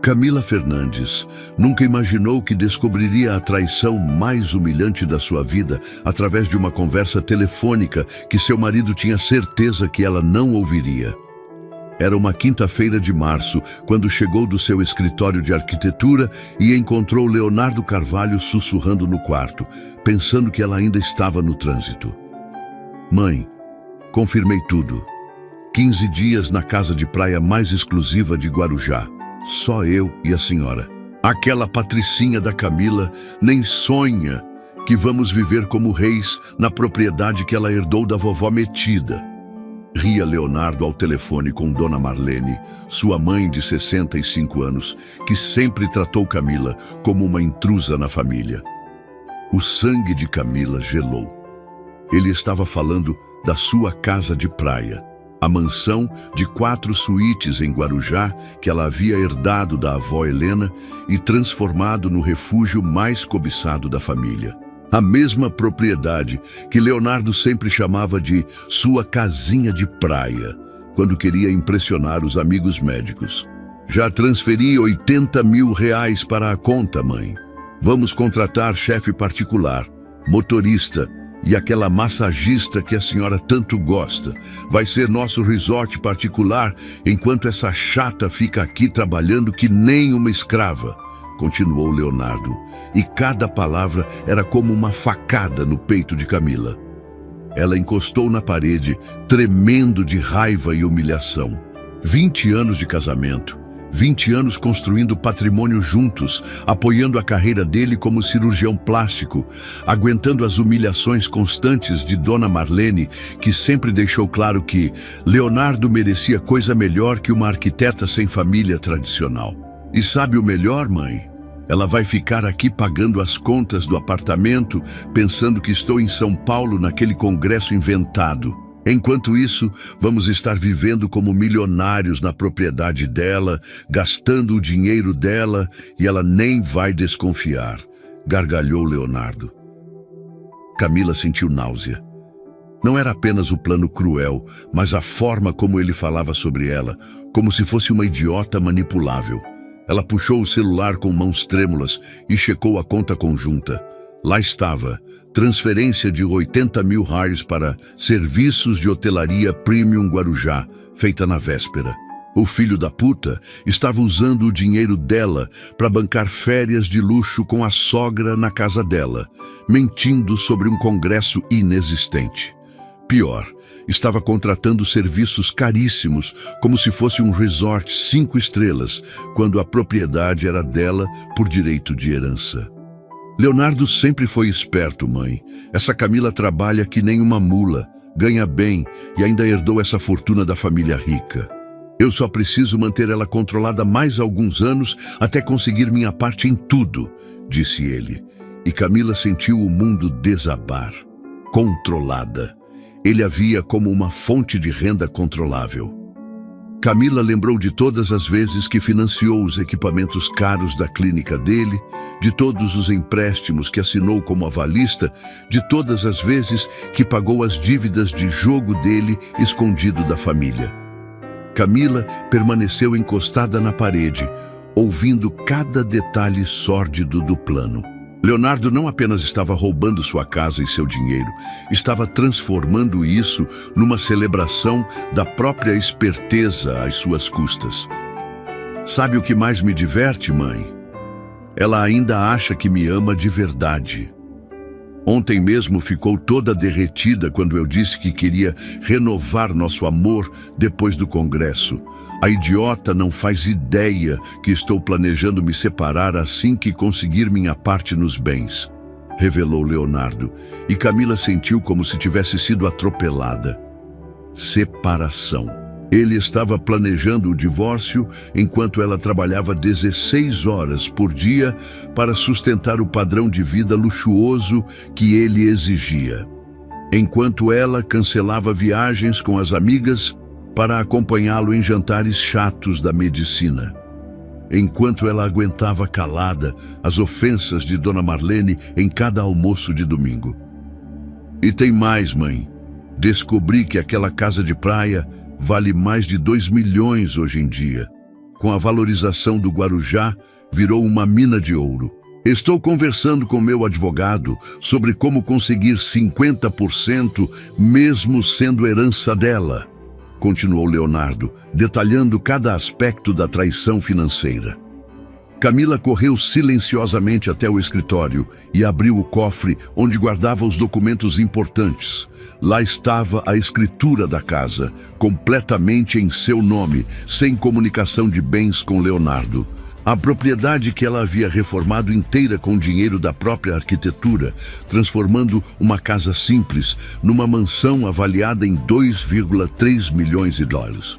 Camila Fernandes nunca imaginou que descobriria a traição mais humilhante da sua vida através de uma conversa telefônica que seu marido tinha certeza que ela não ouviria. Era uma quinta-feira de março, quando chegou do seu escritório de arquitetura e encontrou Leonardo Carvalho sussurrando no quarto, pensando que ela ainda estava no trânsito. Mãe, confirmei tudo. 15 dias na casa de praia mais exclusiva de Guarujá. Só eu e a senhora. Aquela patricinha da Camila nem sonha que vamos viver como reis na propriedade que ela herdou da vovó metida. Ria Leonardo ao telefone com Dona Marlene, sua mãe de 65 anos, que sempre tratou Camila como uma intrusa na família. O sangue de Camila gelou. Ele estava falando da sua casa de praia, a mansão de 4 suítes em Guarujá que ela havia herdado da avó Helena e transformado no refúgio mais cobiçado da família. A mesma propriedade que Leonardo sempre chamava de sua casinha de praia, quando queria impressionar os amigos médicos. Já transferi R$80 mil para a conta, mãe. Vamos contratar chefe particular, motorista e aquela massagista que a senhora tanto gosta. Vai ser nosso resort particular enquanto essa chata fica aqui trabalhando que nem uma escrava, continuou Leonardo, e cada palavra era como uma facada no peito de Camila. Ela encostou na parede, tremendo de raiva e humilhação. 20 anos de casamento, 20 anos construindo patrimônio juntos, apoiando a carreira dele como cirurgião plástico, aguentando as humilhações constantes de Dona Marlene, que sempre deixou claro que Leonardo merecia coisa melhor que uma arquiteta sem família tradicional. E sabe o melhor, mãe? Ela vai ficar aqui pagando as contas do apartamento, pensando que estou em São Paulo naquele congresso inventado. Enquanto isso, vamos estar vivendo como milionários na propriedade dela, gastando o dinheiro dela, e ela nem vai desconfiar, gargalhou Leonardo. Camila sentiu náusea. Não era apenas o plano cruel, mas a forma como ele falava sobre ela, como se fosse uma idiota manipulável. Ela puxou o celular com mãos trêmulas e checou a conta conjunta. Lá estava, transferência de R$80 mil para serviços de hotelaria Premium Guarujá, feita na véspera. O filho da puta estava usando o dinheiro dela para bancar férias de luxo com a sogra na casa dela, mentindo sobre um congresso inexistente. Pior, estava contratando serviços caríssimos, como se fosse um resort 5 estrelas, quando a propriedade era dela por direito de herança. Leonardo sempre foi esperto, mãe. Essa Camila trabalha que nem uma mula, ganha bem e ainda herdou essa fortuna da família rica. Eu só preciso manter ela controlada mais alguns anos até conseguir minha parte em tudo, disse ele. E Camila sentiu o mundo desabar. Controlada. Ele a via como uma fonte de renda controlável. Camila lembrou de todas as vezes que financiou os equipamentos caros da clínica dele, de todos os empréstimos que assinou como avalista, de todas as vezes que pagou as dívidas de jogo dele escondido da família. Camila permaneceu encostada na parede, ouvindo cada detalhe sórdido do plano. Leonardo não apenas estava roubando sua casa e seu dinheiro, estava transformando isso numa celebração da própria esperteza às suas custas. Sabe o que mais me diverte, mãe? Ela ainda acha que me ama de verdade. Ontem mesmo ficou toda derretida quando eu disse que queria renovar nosso amor depois do congresso. A idiota não faz ideia que estou planejando me separar assim que conseguir minha parte nos bens, revelou Leonardo, e Camila sentiu como se tivesse sido atropelada. Separação. Ele estava planejando o divórcio enquanto ela trabalhava 16 horas por dia para sustentar o padrão de vida luxuoso que ele exigia. Enquanto ela cancelava viagens com as amigas para acompanhá-lo em jantares chatos da medicina. Enquanto ela aguentava calada as ofensas de Dona Marlene em cada almoço de domingo. E tem mais, mãe. Descobri que aquela casa de praia vale mais de 2 milhões hoje em dia. Com a valorização do Guarujá, virou uma mina de ouro. Estou conversando com meu advogado sobre como conseguir 50% mesmo sendo herança dela, continuou Leonardo, detalhando cada aspecto da traição financeira. Camila correu silenciosamente até o escritório e abriu o cofre onde guardava os documentos importantes. Lá estava a escritura da casa, completamente em seu nome, sem comunicação de bens com Leonardo. A propriedade que ela havia reformado inteira com dinheiro da própria arquitetura, transformando uma casa simples numa mansão avaliada em 2,3 milhões de dólares.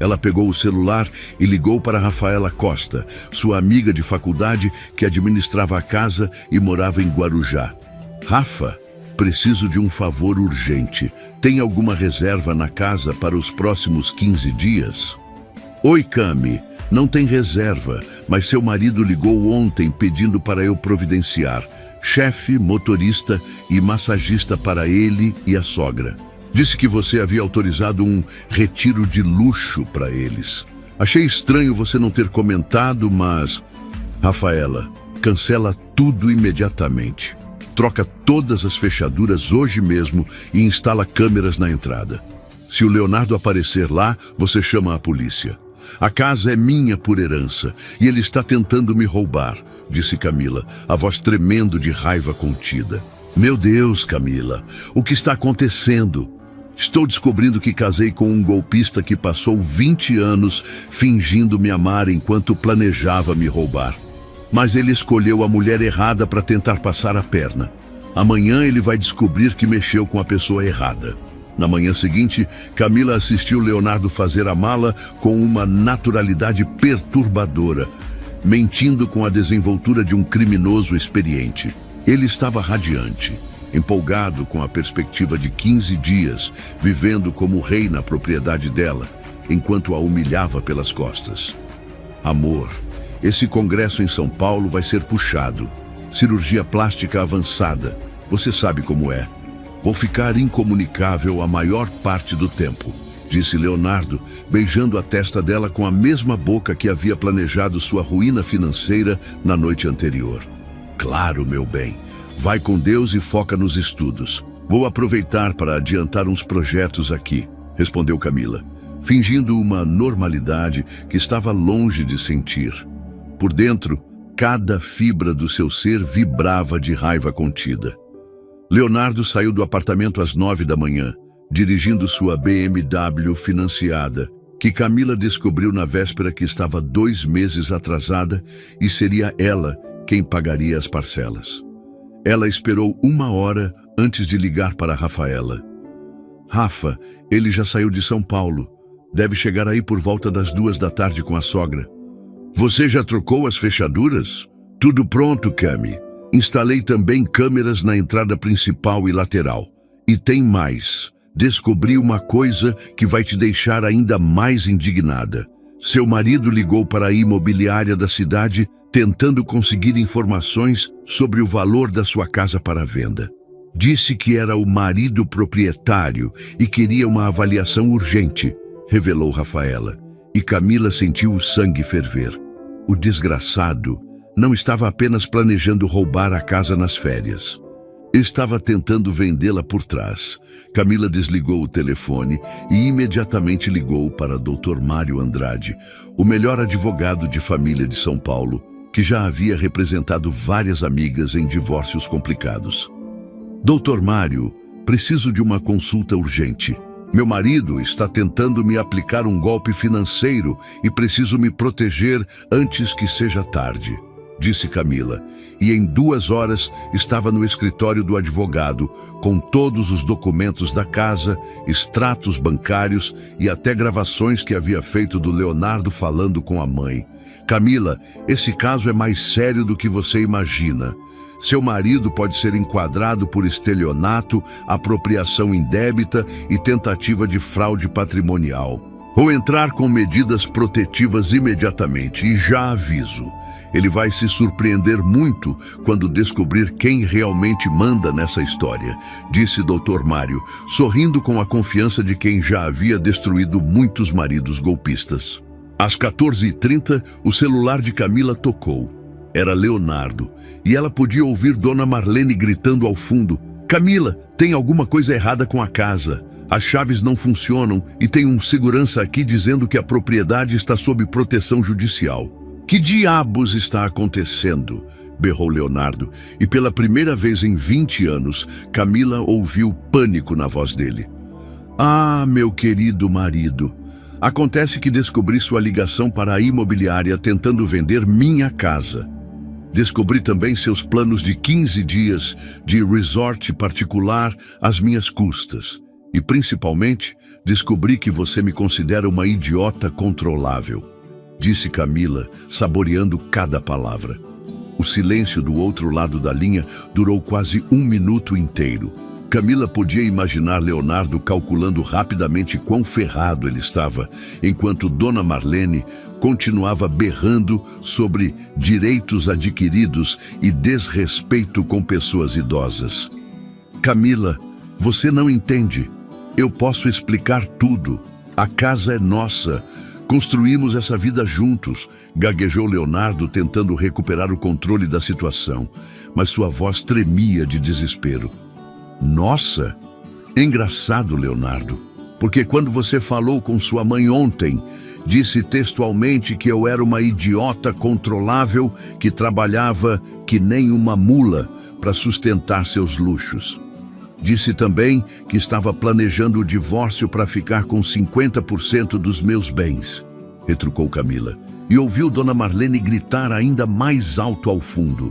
Ela pegou o celular e ligou para Rafaela Costa, sua amiga de faculdade que administrava a casa e morava em Guarujá. Rafa, preciso de um favor urgente. Tem alguma reserva na casa para os próximos 15 dias? Oi, Cami. Não tem reserva, mas seu marido ligou ontem pedindo para eu providenciar chefe, motorista e massagista para ele e a sogra. Disse que você havia autorizado um retiro de luxo para eles. Achei estranho você não ter comentado, mas... Rafaela, cancela tudo imediatamente. Troca todas as fechaduras hoje mesmo e instala câmeras na entrada. Se o Leonardo aparecer lá, você chama a polícia. A casa é minha por herança e ele está tentando me roubar, disse Camila, a voz tremendo de raiva contida. Meu Deus, Camila, o que está acontecendo? Estou descobrindo que casei com um golpista que passou 20 anos fingindo me amar enquanto planejava me roubar. Mas ele escolheu a mulher errada para tentar passar a perna. Amanhã ele vai descobrir que mexeu com a pessoa errada. Na manhã seguinte, Camila assistiu Leonardo fazer a mala com uma naturalidade perturbadora, mentindo com a desenvoltura de um criminoso experiente. Ele estava radiante, empolgado com a perspectiva de 15 dias, vivendo como rei na propriedade dela, enquanto a humilhava pelas costas. Amor, esse congresso em São Paulo vai ser puxado. Cirurgia plástica avançada, você sabe como é. Vou ficar incomunicável a maior parte do tempo, disse Leonardo, beijando a testa dela com a mesma boca que havia planejado sua ruína financeira na noite anterior. Claro, meu bem. Vai com Deus e foca nos estudos. Vou aproveitar para adiantar uns projetos aqui, respondeu Camila, fingindo uma normalidade que estava longe de sentir. Por dentro, cada fibra do seu ser vibrava de raiva contida. Leonardo saiu do apartamento às 9 da manhã, dirigindo sua BMW financiada, que Camila descobriu na véspera que estava 2 meses atrasada e seria ela quem pagaria as parcelas. Ela esperou 1 hora antes de ligar para Rafaela. Rafa, ele já saiu de São Paulo. Deve chegar aí por volta das 2 da tarde com a sogra. Você já trocou as fechaduras? Tudo pronto, Cami. Instalei também câmeras na entrada principal e lateral. E tem mais. Descobri uma coisa que vai te deixar ainda mais indignada. Seu marido ligou para a imobiliária da cidade tentando conseguir informações sobre o valor da sua casa para venda. Disse que era o marido proprietário e queria uma avaliação urgente, revelou Rafaela. E Camila sentiu o sangue ferver. O desgraçado não estava apenas planejando roubar a casa nas férias. Estava tentando vendê-la por trás. Camila desligou o telefone e imediatamente ligou para Dr. Mário Andrade, o melhor advogado de família de São Paulo, que já havia representado várias amigas em divórcios complicados. Dr. Mário, preciso de uma consulta urgente. Meu marido está tentando me aplicar um golpe financeiro e preciso me proteger antes que seja tarde, disse Camila, e em 2 horas estava no escritório do advogado, com todos os documentos da casa, extratos bancários e até gravações que havia feito do Leonardo falando com a mãe. Camila, esse caso é mais sério do que você imagina. Seu marido pode ser enquadrado por estelionato, apropriação indébita e tentativa de fraude patrimonial. Vou entrar com medidas protetivas imediatamente e já aviso. Ele vai se surpreender muito quando descobrir quem realmente manda nessa história, disse Dr. Mário, sorrindo com a confiança de quem já havia destruído muitos maridos golpistas. Às 14h30, o celular de Camila tocou. Era Leonardo, e ela podia ouvir Dona Marlene gritando ao fundo: Camila, tem alguma coisa errada com a casa. As chaves não funcionam e tem um segurança aqui dizendo que a propriedade está sob proteção judicial. Que diabos está acontecendo? Berrou Leonardo, e pela primeira vez em 20 anos, Camila ouviu pânico na voz dele. Ah, meu querido marido, acontece que descobri sua ligação para a imobiliária tentando vender minha casa. Descobri também seus planos de 15 dias de resort particular às minhas custas. E, principalmente, descobri que você me considera uma idiota controlável, disse Camila, saboreando cada palavra. O silêncio do outro lado da linha durou quase 1 minuto inteiro. Camila podia imaginar Leonardo calculando rapidamente quão ferrado ele estava, enquanto Dona Marlene continuava berrando sobre direitos adquiridos e desrespeito com pessoas idosas. Camila, você não entende. Eu posso explicar tudo. A casa é nossa. Construímos essa vida juntos, gaguejou Leonardo, tentando recuperar o controle da situação, mas sua voz tremia de desespero. Nossa! Engraçado, Leonardo, porque quando você falou com sua mãe ontem, disse textualmente que eu era uma idiota controlável que trabalhava que nem uma mula para sustentar seus luxos. Disse também que estava planejando o divórcio para ficar com 50% dos meus bens, retrucou Camila, e ouviu Dona Marlene gritar ainda mais alto ao fundo.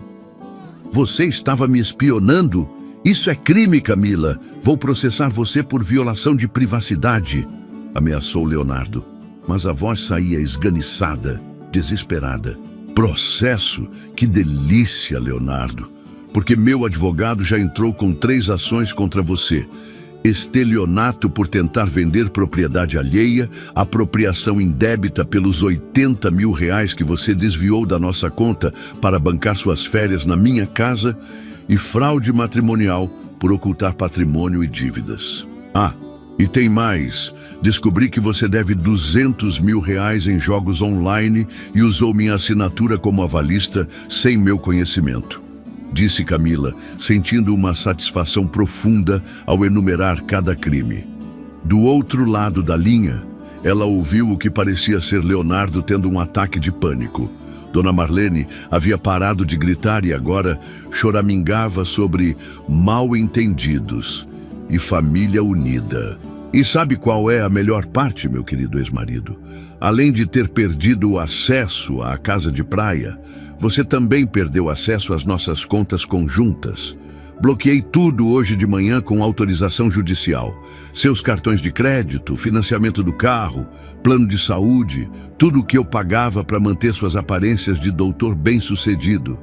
Você estava me espionando? Isso é crime, Camila. Vou processar você por violação de privacidade, ameaçou Leonardo, mas a voz saía esganiçada, desesperada. Processo? Que delícia, Leonardo! Porque meu advogado já entrou com 3 ações contra você. Estelionato por tentar vender propriedade alheia, apropriação indébita pelos R$80 mil que você desviou da nossa conta para bancar suas férias na minha casa e fraude matrimonial por ocultar patrimônio e dívidas. Ah, e tem mais. Descobri que você deve R$200 mil em jogos online e usou minha assinatura como avalista sem meu conhecimento, disse Camila, sentindo uma satisfação profunda ao enumerar cada crime. Do outro lado da linha, ela ouviu o que parecia ser Leonardo tendo um ataque de pânico. Dona Marlene havia parado de gritar e agora choramingava sobre mal-entendidos e família unida. E sabe qual é a melhor parte, meu querido ex-marido? Além de ter perdido o acesso à casa de praia, você também perdeu acesso às nossas contas conjuntas. Bloqueei tudo hoje de manhã com autorização judicial. Seus cartões de crédito, financiamento do carro, plano de saúde, tudo o que eu pagava para manter suas aparências de doutor bem-sucedido.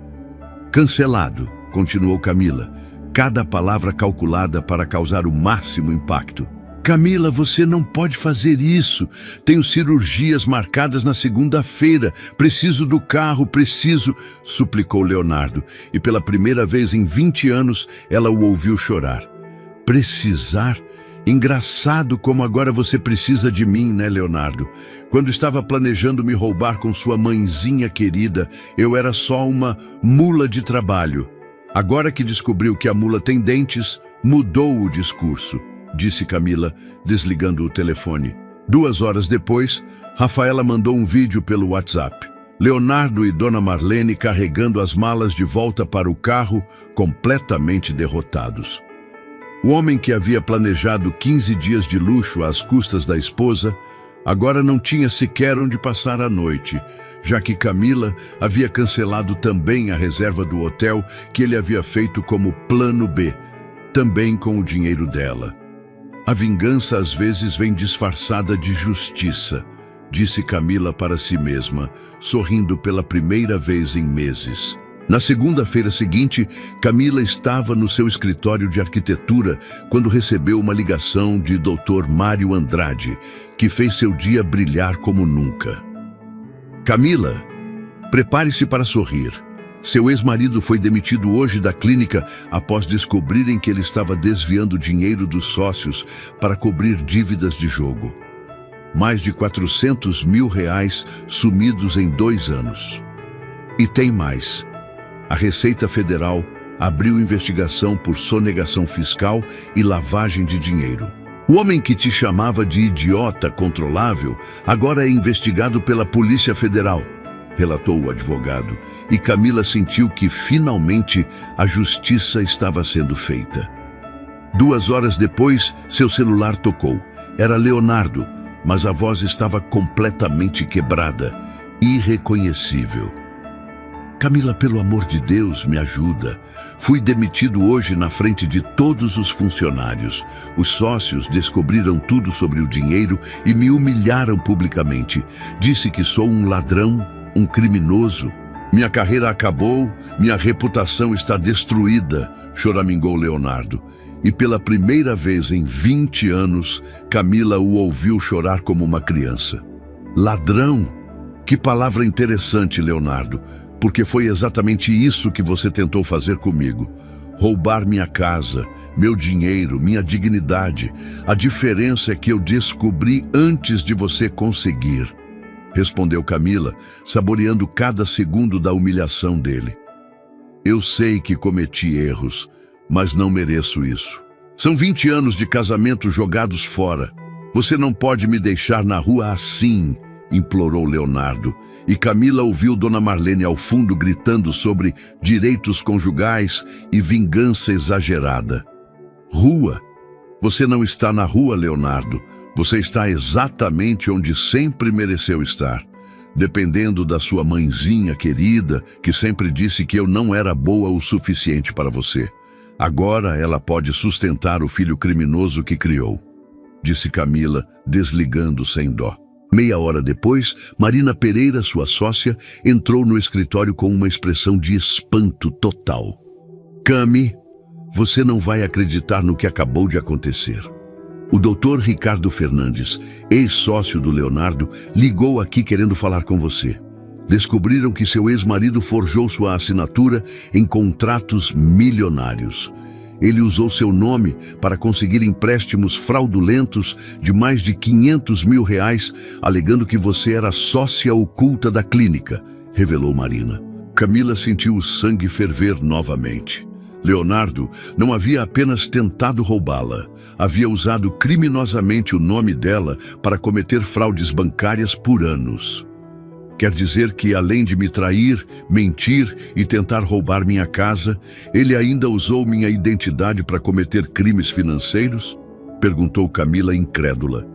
Cancelado, continuou Camila, cada palavra calculada para causar o máximo impacto. Camila, você não pode fazer isso. Tenho cirurgias marcadas na segunda-feira. Preciso do carro, preciso, suplicou Leonardo. E pela primeira vez em 20 anos, ela o ouviu chorar. Precisar? Engraçado como agora você precisa de mim, né, Leonardo? Quando estava planejando me roubar com sua mãezinha querida, eu era só uma mula de trabalho. Agora que descobriu que a mula tem dentes, mudou o discurso, disse Camila, desligando o telefone. 2 horas depois, Rafaela mandou um vídeo pelo WhatsApp. Leonardo e Dona Marlene carregando as malas de volta para o carro, completamente derrotados. O homem que havia planejado 15 dias de luxo às custas da esposa, agora não tinha sequer onde passar a noite, já que Camila havia cancelado também a reserva do hotel que ele havia feito como plano B, também com o dinheiro dela. A vingança às vezes vem disfarçada de justiça, disse Camila para si mesma, sorrindo pela primeira vez em meses. Na segunda-feira seguinte, Camila estava no seu escritório de arquitetura quando recebeu uma ligação de Dr. Mário Andrade, que fez seu dia brilhar como nunca. Camila, prepare-se para sorrir. Seu ex-marido foi demitido hoje da clínica após descobrirem que ele estava desviando dinheiro dos sócios para cobrir dívidas de jogo. Mais de 400 mil reais sumidos em 2 anos. E tem mais. A Receita Federal abriu investigação por sonegação fiscal e lavagem de dinheiro. O homem que te chamava de idiota controlável agora é investigado pela Polícia Federal, relatou o advogado, e Camila sentiu que finalmente a justiça estava sendo feita. 2 horas depois, seu celular tocou. Era Leonardo, mas a voz estava completamente quebrada, irreconhecível. Camila, pelo amor de Deus, me ajuda. Fui demitido hoje na frente de todos os funcionários. Os sócios descobriram tudo sobre o dinheiro e me humilharam publicamente. Disse que sou um ladrão, um criminoso. Minha carreira acabou, minha reputação está destruída, choramingou Leonardo. E pela primeira vez em 20 anos, Camila o ouviu chorar como uma criança. Ladrão? Que palavra interessante, Leonardo. Porque foi exatamente isso que você tentou fazer comigo. Roubar minha casa, meu dinheiro, minha dignidade. A diferença é que eu descobri antes de você conseguir, respondeu Camila, saboreando cada segundo da humilhação dele. Eu sei que cometi erros, mas não mereço isso. São 20 anos de casamento jogados fora. Você não pode me deixar na rua assim, implorou Leonardo. E Camila ouviu Dona Marlene ao fundo gritando sobre direitos conjugais e vingança exagerada. Rua? Você não está na rua, Leonardo. Você está exatamente onde sempre mereceu estar. Dependendo da sua mãezinha querida, que sempre disse que eu não era boa o suficiente para você. Agora ela pode sustentar o filho criminoso que criou, disse Camila, desligando sem dó. Meia hora depois, Marina Pereira, sua sócia, entrou no escritório com uma expressão de espanto total. Cami, você não vai acreditar no que acabou de acontecer. O doutor Ricardo Fernandes, ex-sócio do Leonardo, ligou aqui querendo falar com você. Descobriram que seu ex-marido forjou sua assinatura em contratos milionários. Ele usou seu nome para conseguir empréstimos fraudulentos de mais de 500 mil reais, alegando que você era sócia oculta da clínica, revelou Marina. Camila sentiu o sangue ferver novamente. Leonardo não havia apenas tentado roubá-la, havia usado criminosamente o nome dela para cometer fraudes bancárias por anos. Quer dizer que, além de me trair, mentir e tentar roubar minha casa, ele ainda usou minha identidade para cometer crimes financeiros? Perguntou Camila incrédula.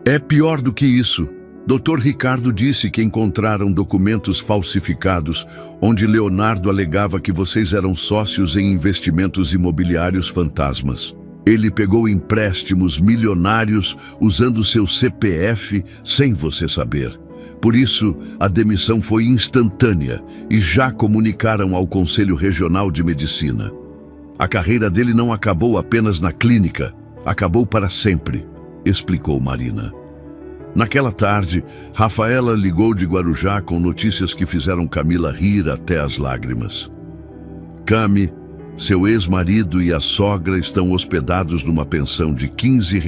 É pior do que isso. Dr. Ricardo disse que encontraram documentos falsificados, onde Leonardo alegava que vocês eram sócios em investimentos imobiliários fantasmas. Ele pegou empréstimos milionários usando seu CPF sem você saber. Por isso, a demissão foi instantânea e já comunicaram ao Conselho Regional de Medicina. A carreira dele não acabou apenas na clínica, acabou para sempre, explicou Marina. Naquela tarde, Rafaela ligou de Guarujá com notícias que fizeram Camila rir até as lágrimas. Cami, seu ex-marido e a sogra estão hospedados numa pensão de R$ 15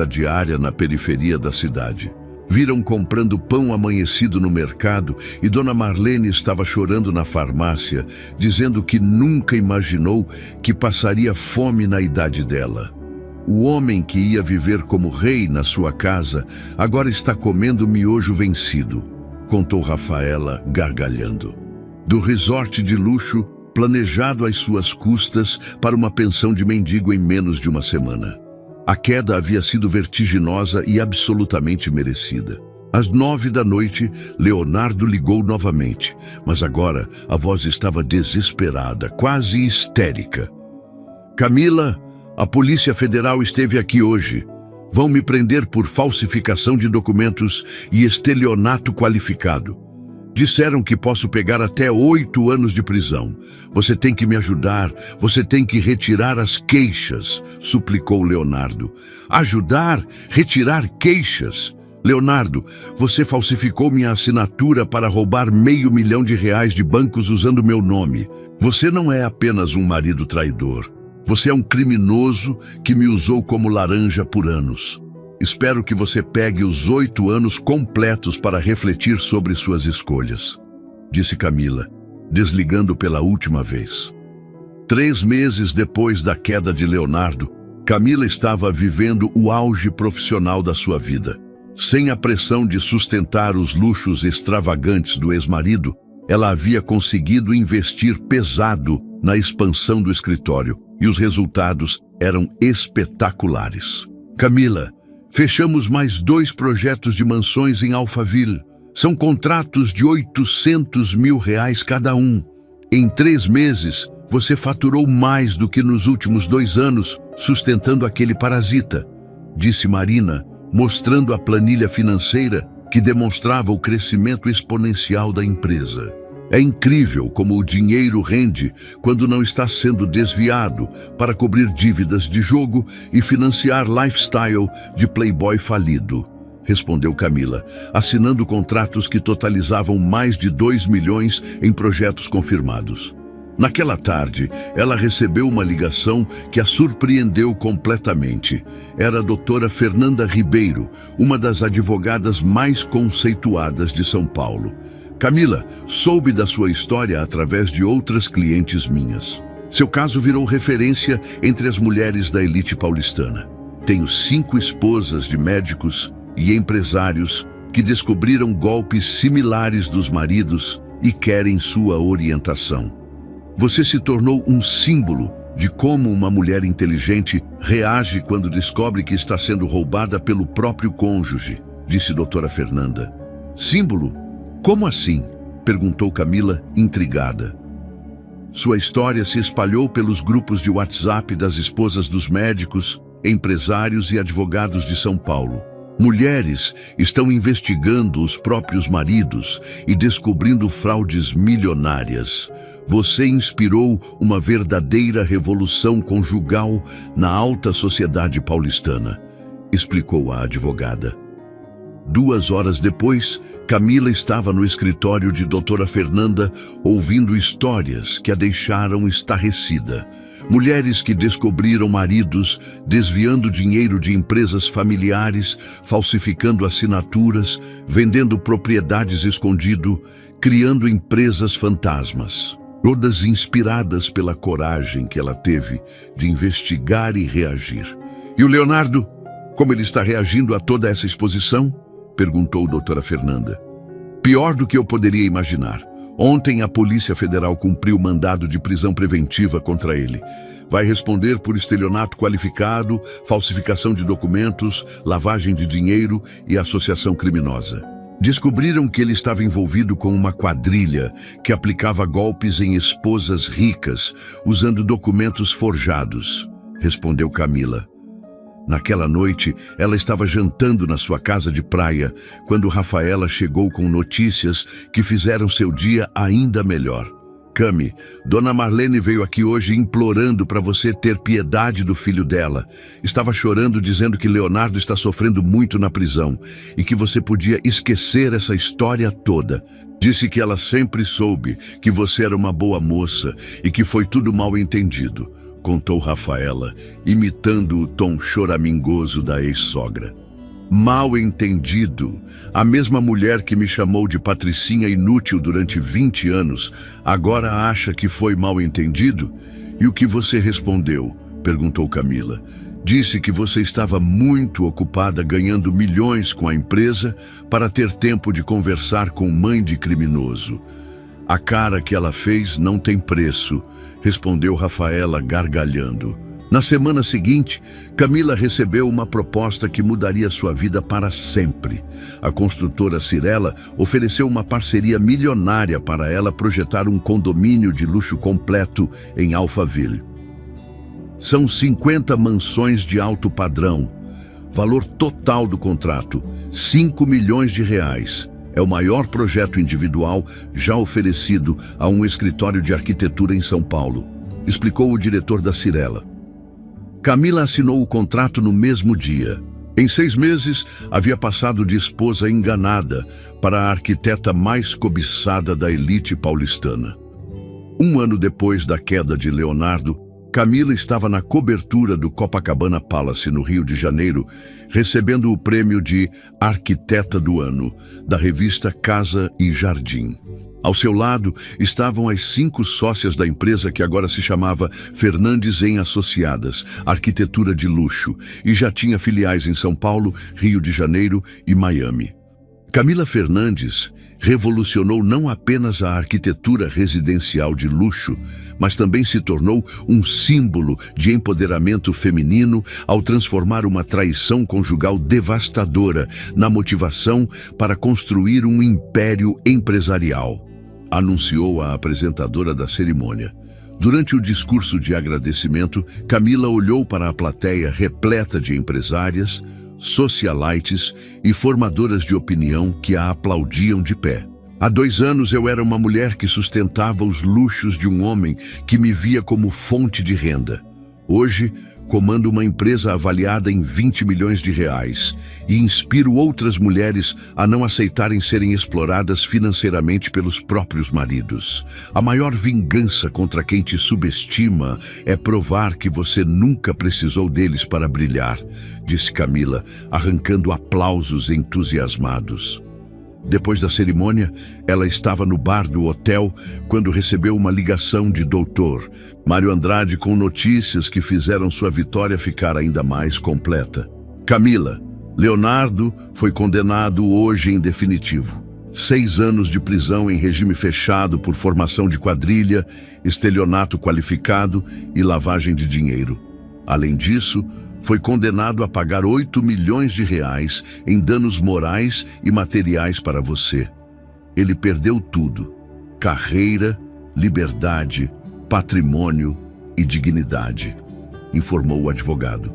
a diária na periferia da cidade. Viram comprando pão amanhecido no mercado e Dona Marlene estava chorando na farmácia, dizendo que nunca imaginou que passaria fome na idade dela. O homem que ia viver como rei na sua casa agora está comendo miojo vencido, contou Rafaela, gargalhando. Do resort de luxo, planejado às suas custas para uma pensão de mendigo em menos de uma semana. A queda havia sido vertiginosa e absolutamente merecida. Às 9 da noite, Leonardo ligou novamente, mas agora a voz estava desesperada, quase histérica. Camila, a Polícia Federal esteve aqui hoje. Vão me prender por falsificação de documentos e estelionato qualificado. Disseram que posso pegar até 8 anos de prisão. Você tem que me ajudar, você tem que retirar as queixas, suplicou Leonardo. Ajudar? Retirar queixas? Leonardo, você falsificou minha assinatura para roubar R$500 mil de bancos usando meu nome. Você não é apenas um marido traidor. Você é um criminoso que me usou como laranja por anos. Espero que você pegue os 8 anos completos para refletir sobre suas escolhas, disse Camila, desligando pela última vez. 3 meses depois da queda de Leonardo, Camila estava vivendo o auge profissional da sua vida. Sem a pressão de sustentar os luxos extravagantes do ex-marido, ela havia conseguido investir pesado na expansão do escritório e os resultados eram espetaculares. Camila, fechamos mais 2 projetos de mansões em Alphaville. São contratos de R$800 mil cada um. Em 3 meses, você faturou mais do que nos últimos 2 anos, sustentando aquele parasita, disse Marina, mostrando a planilha financeira que demonstrava o crescimento exponencial da empresa. É incrível como o dinheiro rende quando não está sendo desviado para cobrir dívidas de jogo e financiar lifestyle de playboy falido, respondeu Camila, assinando contratos que totalizavam mais de 2 milhões em projetos confirmados. Naquela tarde, ela recebeu uma ligação que a surpreendeu completamente. Era a doutora Fernanda Ribeiro, uma das advogadas mais conceituadas de São Paulo. Camila, soube da sua história através de outras clientes minhas. Seu caso virou referência entre as mulheres da elite paulistana. Tenho 5 esposas de médicos e empresários que descobriram golpes similares dos maridos e querem sua orientação. Você se tornou um símbolo de como uma mulher inteligente reage quando descobre que está sendo roubada pelo próprio cônjuge, disse doutora Fernanda. Símbolo? Como assim? Perguntou Camila, intrigada. Sua história se espalhou pelos grupos de WhatsApp das esposas dos médicos, empresários e advogados de São Paulo. Mulheres estão investigando os próprios maridos e descobrindo fraudes milionárias. Você inspirou uma verdadeira revolução conjugal na alta sociedade paulistana, explicou a advogada. 2 horas depois, Camila estava no escritório de doutora Fernanda ouvindo histórias que a deixaram estarrecida. Mulheres que descobriram maridos desviando dinheiro de empresas familiares, falsificando assinaturas, vendendo propriedades escondido, criando empresas fantasmas. Todas inspiradas pela coragem que ela teve de investigar e reagir. E o Leonardo? Como ele está reagindo a toda essa exposição? Perguntou doutora Fernanda. Pior do que eu poderia imaginar. Ontem a Polícia Federal cumpriu mandado de prisão preventiva contra ele. Vai responder por estelionato qualificado, falsificação de documentos, lavagem de dinheiro e associação criminosa. Descobriram que ele estava envolvido com uma quadrilha que aplicava golpes em esposas ricas, usando documentos forjados, respondeu Camila. Naquela noite, ela estava jantando na sua casa de praia, quando Rafaela chegou com notícias que fizeram seu dia ainda melhor. Cami, Dona Marlene veio aqui hoje implorando para você ter piedade do filho dela. Estava chorando dizendo que Leonardo está sofrendo muito na prisão e que você podia esquecer essa história toda. Disse que ela sempre soube que você era uma boa moça e que foi tudo mal entendido, contou Rafaela, imitando o tom choramingoso da ex-sogra. Mal entendido. A mesma mulher que me chamou de patricinha inútil durante 20 anos, agora acha que foi mal entendido? E o que você respondeu? Perguntou Camila. Disse que você estava muito ocupada ganhando milhões com a empresa para ter tempo de conversar com mãe de criminoso. A cara que ela fez não tem preço, respondeu Rafaela gargalhando. Na semana seguinte, Camila recebeu uma proposta que mudaria sua vida para sempre. A construtora Cirela ofereceu uma parceria milionária para ela projetar um condomínio de luxo completo em Alphaville. São 50 mansões de alto padrão. Valor total do contrato, R$5 milhões. É o maior projeto individual já oferecido a um escritório de arquitetura em São Paulo, explicou o diretor da Cirela. Camila assinou o contrato no mesmo dia. Em 6 meses, havia passado de esposa enganada para a arquiteta mais cobiçada da elite paulistana. 1 ano depois da queda de Leonardo, Camila estava na cobertura do Copacabana Palace, no Rio de Janeiro, recebendo o prêmio de Arquiteta do Ano, da revista Casa e Jardim. Ao seu lado estavam as 5 sócias da empresa que agora se chamava Fernandes em Associadas, Arquitetura de Luxo, e já tinha filiais em São Paulo, Rio de Janeiro e Miami. Camila Fernandes revolucionou não apenas a arquitetura residencial de luxo, mas também se tornou um símbolo de empoderamento feminino ao transformar uma traição conjugal devastadora na motivação para construir um império empresarial, anunciou a apresentadora da cerimônia. Durante o discurso de agradecimento, Camila olhou para a plateia repleta de empresárias, socialites e formadoras de opinião que a aplaudiam de pé. Há 2 anos eu era uma mulher que sustentava os luxos de um homem que me via como fonte de renda. Hoje, comando uma empresa avaliada em 20 milhões de reais e inspiro outras mulheres a não aceitarem serem exploradas financeiramente pelos próprios maridos. A maior vingança contra quem te subestima é provar que você nunca precisou deles para brilhar, disse Camila, arrancando aplausos entusiasmados. Depois da cerimônia, ela estava no bar do hotel quando recebeu uma ligação de Dr. Mário Andrade com notícias que fizeram sua vitória ficar ainda mais completa. Camila, Leonardo foi condenado hoje em definitivo. 6 anos de prisão em regime fechado por formação de quadrilha, estelionato qualificado e lavagem de dinheiro. Além disso, foi condenado a pagar 8 milhões de reais em danos morais e materiais para você. Ele perdeu tudo: carreira, liberdade, patrimônio e dignidade, informou o advogado.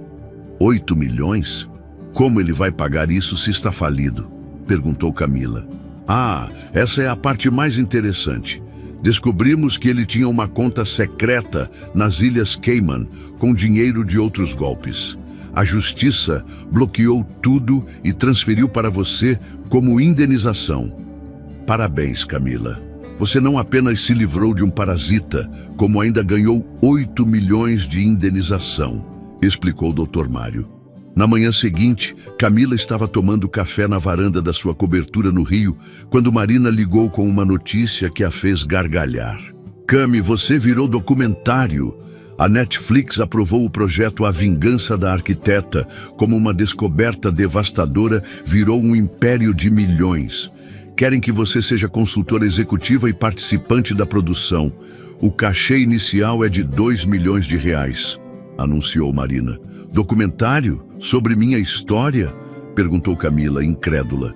8 milhões? Como ele vai pagar isso se está falido? Perguntou Camila. Ah, essa é a parte mais interessante. Descobrimos que ele tinha uma conta secreta nas Ilhas Cayman com dinheiro de outros golpes. A justiça bloqueou tudo e transferiu para você como indenização. Parabéns, Camila. Você não apenas se livrou de um parasita, como ainda ganhou 8 milhões de indenização, explicou o Dr. Mário. Na manhã seguinte, Camila estava tomando café na varanda da sua cobertura no Rio, quando Marina ligou com uma notícia que a fez gargalhar. Cami, você virou documentário. A Netflix aprovou o projeto A Vingança da Arquiteta. Como uma descoberta devastadora, virou um império de milhões. Querem que você seja consultora executiva e participante da produção. O cachê inicial é de 2 milhões de reais, anunciou Marina. Documentário? Sobre minha história? Perguntou Camila, incrédula.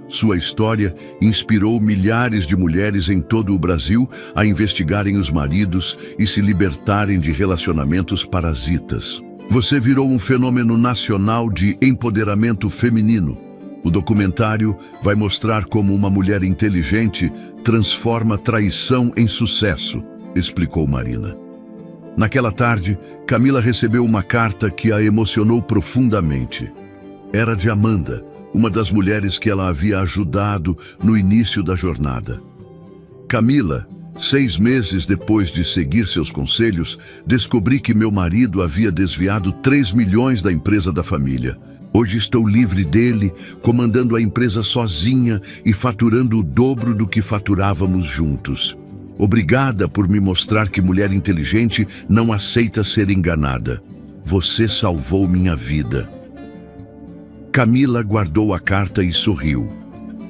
Sua história inspirou milhares de mulheres em todo o Brasil a investigarem os maridos e se libertarem de relacionamentos parasitas. Você virou um fenômeno nacional de empoderamento feminino. O documentário vai mostrar como uma mulher inteligente transforma traição em sucesso, explicou Marina. Naquela tarde, Camila recebeu uma carta que a emocionou profundamente. Era de Amanda, uma das mulheres que ela havia ajudado no início da jornada. Camila, 6 meses depois de seguir seus conselhos, descobri que meu marido havia desviado 3 milhões da empresa da família. Hoje estou livre dele, comandando a empresa sozinha e faturando o dobro do que faturávamos juntos. Obrigada por me mostrar que mulher inteligente não aceita ser enganada. Você salvou minha vida. Camila guardou a carta e sorriu.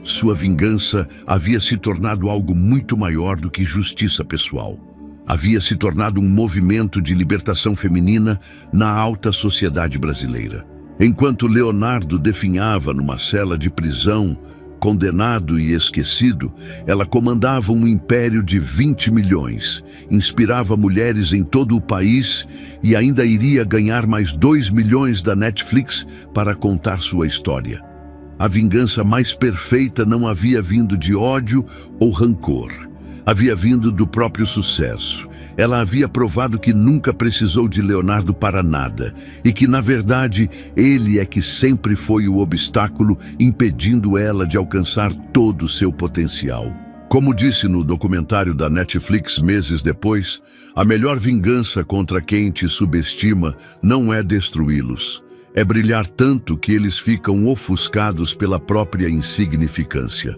Sua vingança havia se tornado algo muito maior do que justiça pessoal. Havia se tornado um movimento de libertação feminina na alta sociedade brasileira. Enquanto Leonardo definhava numa cela de prisão, condenado e esquecido, ela comandava um império de 20 milhões, inspirava mulheres em todo o país e ainda iria ganhar mais 2 milhões da Netflix para contar sua história. A vingança mais perfeita não havia vindo de ódio ou rancor. Havia vindo do próprio sucesso. Ela havia provado que nunca precisou de Leonardo para nada e que, na verdade, ele é que sempre foi o obstáculo impedindo ela de alcançar todo o seu potencial. Como disse no documentário da Netflix meses depois, a melhor vingança contra quem te subestima não é destruí-los, é brilhar tanto que eles ficam ofuscados pela própria insignificância.